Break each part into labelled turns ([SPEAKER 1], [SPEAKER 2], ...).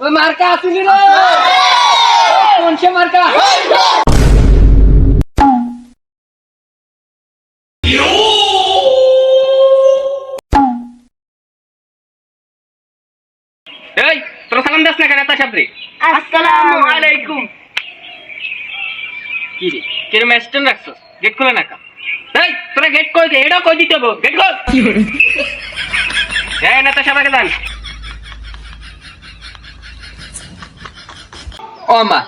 [SPEAKER 1] ওই মার্কা আসিনি রে কোন সে মার্কা এই তোরা সালাম দাস না কেন এত সাবরে
[SPEAKER 2] আসসালামু আলাইকুম।
[SPEAKER 1] কি রে কিরম স্ট্যান্ড রাখছস গেট খোলা না কা এই তোরা গেট কই দে এডা কই দিতে হবে গেট খোল কি করে এই নেতা সাহেবকে জান ও মা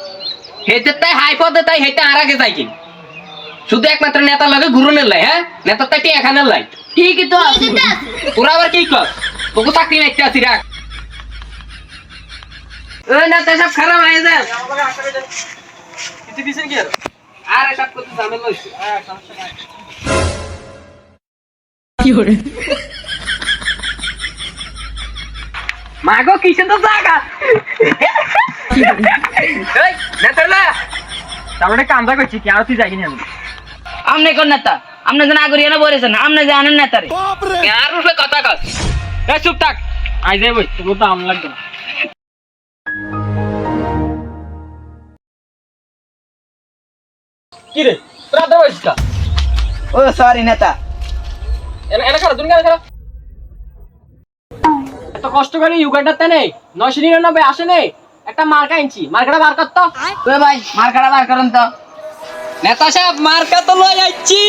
[SPEAKER 1] হেতে তাই হাইপদে তাই হেতে আরাগে যাই কি শুধু একমাত্র নেতা লাগে ঘুরনের লাই হ্যাঁ নেতা তাই এখানে লাই
[SPEAKER 2] ঠিকই তো আছে।
[SPEAKER 1] তোরা আবার কি কর তোকে চাকরি মাইতে আসি রাখ ওই নেতা সব খারাপ হয়ে যায় কিছু দিছেন কি আর সব কত ঝামেলা হইছে সমস্যা নাই কি করে মাগো কিসে তো জায়গা এই নেতারলা তাহলে কামটা করছি কি আর তুই যাই না
[SPEAKER 2] আমনে কোন নেতা আমনে জানা আগরিয়া না বলেছেন আমনে জানেন নেতা রে
[SPEAKER 1] আর রূপে কথা কর এই চুপ থাক আই যাই বই তোর তো আম লাগবে না কি রে তোরা তো বসকা
[SPEAKER 2] ও সরি নেতা
[SPEAKER 1] এনা খারাপ তুমি কেন খারাপ এত কষ্ট করে ইউগান্ডাতে নেই 999 আসে নেই একটা মার্কা আনছি মার্কাটা বার কর তো
[SPEAKER 2] ওই ভাই মার্কাটা বার করুন তো
[SPEAKER 1] নেতা সাহেব মার্কা তো লই যাচ্ছি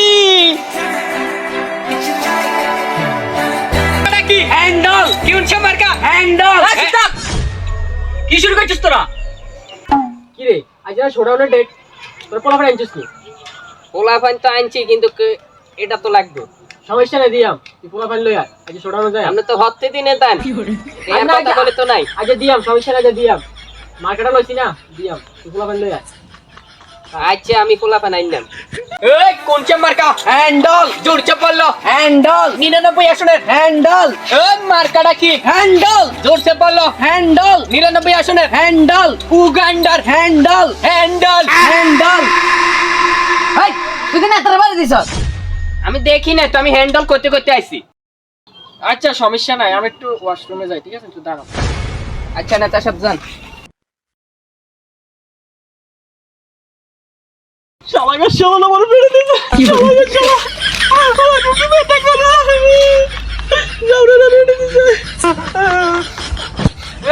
[SPEAKER 1] এটা কি হ্যান্ডল কি উনছে মার্কা হ্যান্ডল কি শুরু করছিস তোরা কি রে আজ না শোডাউনের ডেট তোর পোলাপান আনছিস কি পোলাপান তো আনছি কিন্তু এটা তো লাগবে সমস্যা নাই দিয়াম তুই পোলাপান লই আয় আজ শোডাউনে যাই আমরা তো হতে দিনে তান এই কথা বলে তো নাই আজ দিয়াম সমস্যা নাই দিয়াম মার্কাটা লইছি না দিয়াম তুই পোলাপান লই আয় আচ্ছা আমি পোলাপান আইলাম এই কোন চেম্বার কা হ্যান্ডল জোরছে বললো হ্যান্ডল 99 আসনের হ্যান্ডল এই মার্কাটা কি হ্যান্ডল জোরছে বললো হ্যান্ডল 99 আসনের হ্যান্ডল উগান্ডার হ্যান্ডল হ্যান্ডল হ্যান্ডল
[SPEAKER 2] এই তুই কি নেতার বাড়ি দিছস
[SPEAKER 1] আমি দেখি না তো আমি হ্যান্ডল করতে করতে আইছি আচ্ছা সমস্যা নাই আমি একটু ওয়াশরুমে যাই ঠিক আছে একটু দাঁড়াও আচ্ছা নেতা সাহেব যান শালাকে শালা আমার ফেলে দিছে শালাকে শালা আমার বুকে ব্যথা করে যাওরে না ফেলে দিছে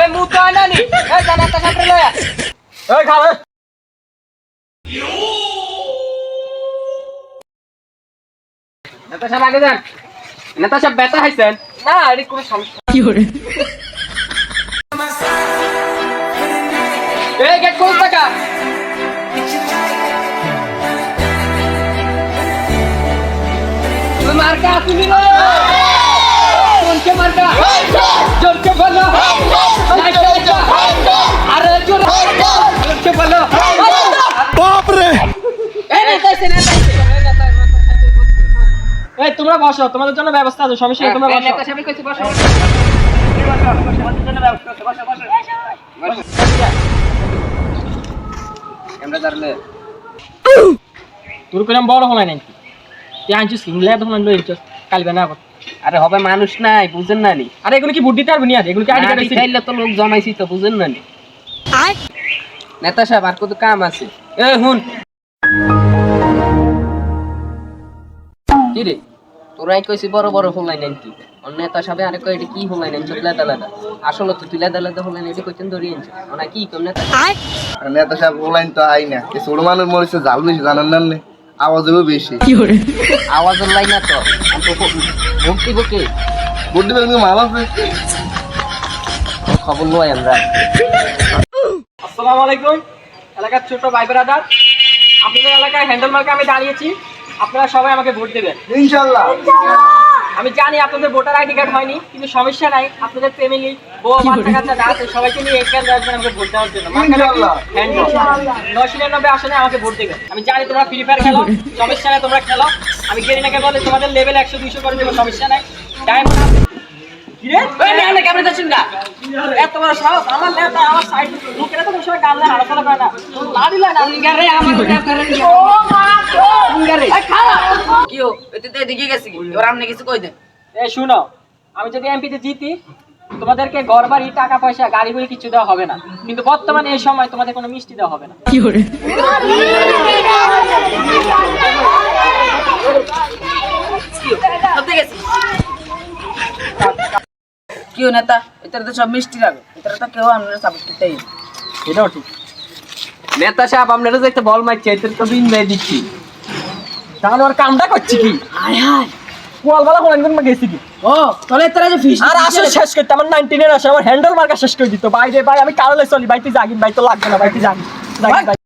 [SPEAKER 1] এ মুতা নানি এ জানাতা সাপরে লয়া এই খাবে নেতা সাহেব আগে যান নেতা সাহেব ব্যথা হইছেন না আরে কোনো সমস্যা কি করে এই গেট কোন টাকা মার্কা আসিনি রে কোন সে মার্কা জোরছে বলো আরে জোরছে বলো বাপ রে এই নেতাইছে এই তোমরা বসো তোমাদের জন্য ব্যবস্থা আছে সমস্যা নেই তোমরা বসো নেতা সাহেব কইছে বসো তোমাদের জন্য ব্যবস্থা আছে বসো বসো আমরা দাঁড়ালে তোর কইলাম বড় হলাই নাই তুই আনছিস ইংল্যান্ড তখন আনলো এনছিস কালবে না আরে হবে মানুষ নাই বুঝেন না নি আরে এগুলো কি ভোট দিতে পারবি না এগুলো কি আইডি কার্ড দিলে তো লোক জমাইছি তো বুঝেন না নি নেতা সাহেব আর কত কাম আছে এ হুন কি রে তোরাই কইছি বড় বড় হলাই নাই কি অন্য নেতা সাহেব আরে কই এটা কি হলাই নাই চকলা দালাদা আসলে তো তুইলা দালাদা হলাই নাই এটা কইতেন ধরি আনছিস ওনা কি কম নেতা
[SPEAKER 3] নেতা সাহেব বলাইন তো আই না এই ছোট মানুষ মরিছে জাল বেশি জানেন না আওয়াজও বেশি
[SPEAKER 1] কি করে আওয়াজের লাই না তো ভক্তি বকে
[SPEAKER 3] বুদ্ধি বেগুনি মাল আছে
[SPEAKER 1] খবর লই আমরা আসসালামু আলাইকুম এলাকার ছোট ভাই ব্রাদার আপনাদের এলাকায় হ্যান্ডেল মার্কে আমি দাঁড়িয়েছি আপনারা সবাই আমাকে ভোট দেবেন
[SPEAKER 3] ইনশাআল্লাহ
[SPEAKER 1] আমি জানি আপনাদের ভোটার আইডি কার্ড হয়নি কিন্তু সমস্যা নাই আপনাদের ফ্যামিলি বউ বাচ্চা কাচ্চা যা আছে সবাইকে নিয়ে এখানে আসবেন আমাকে ভোট দেওয়ার জন্য
[SPEAKER 3] ইনশাআল্লাহ
[SPEAKER 1] 999 আসনে আমাকে ভোট দেবেন আমি জানি তোমরা ফ্রি ফায়ার খেলো সমস্যা নাই তোমরা খেলো আমি গেরিনাকে বলে তোমাদের লেভেল 100 200 করে দেব সমস্যা নাই টাইম কি রে ওই নেতা ক্যামেরা যাচ্ছেন না এত বড় সাহস আমার নেতা আমার সাইড লোকেরা তো সবাই গাল দেয় আলোচনা করে না লাড়ি লাই না ইঙ্গারে আমার করে ও মা গো ইঙ্গারে এই খালা
[SPEAKER 2] কিও এতে তো এদিকে গেছি কি ওর আমনে কিছু কই দেন
[SPEAKER 1] এই শুনো আমি যদি এমপিতে জিতি তোমাদেরকে ঘর বাড়ি টাকা পয়সা গাড়ি বাড়ি কিছু দেওয়া হবে না, কিন্তু বর্তমানে এই সময় তোমাদের কোনো মিষ্টি দেওয়া হবে না।
[SPEAKER 2] কি নেতা, এটা তো সব মিষ্টি লাগে, এটা তো কেউ আমরা সাপোর্ট করতেই।
[SPEAKER 1] এটাও ঠিক। নেতা সাহেব আপনারা যে একটা বল মারছে এতে তো বিন মেয়ে দিচ্ছি, তাহলে ওর কামটা করছি কি?
[SPEAKER 2] হায় হায়,
[SPEAKER 1] কোয়ালবালা কোন একদম গেছি কি?
[SPEAKER 2] ও তাহলে তোরা যে ফিস
[SPEAKER 1] আর আসলে শেষ করতে আমার 19 এর আসে আমার হ্যান্ডেল মার্কা শেষ করে দিত। ভাই রে ভাই, আমি কারলে চলি, ভাই তুই জাগিন, ভাই তো লাগবে না, ভাই তুই জাগিন ভাই।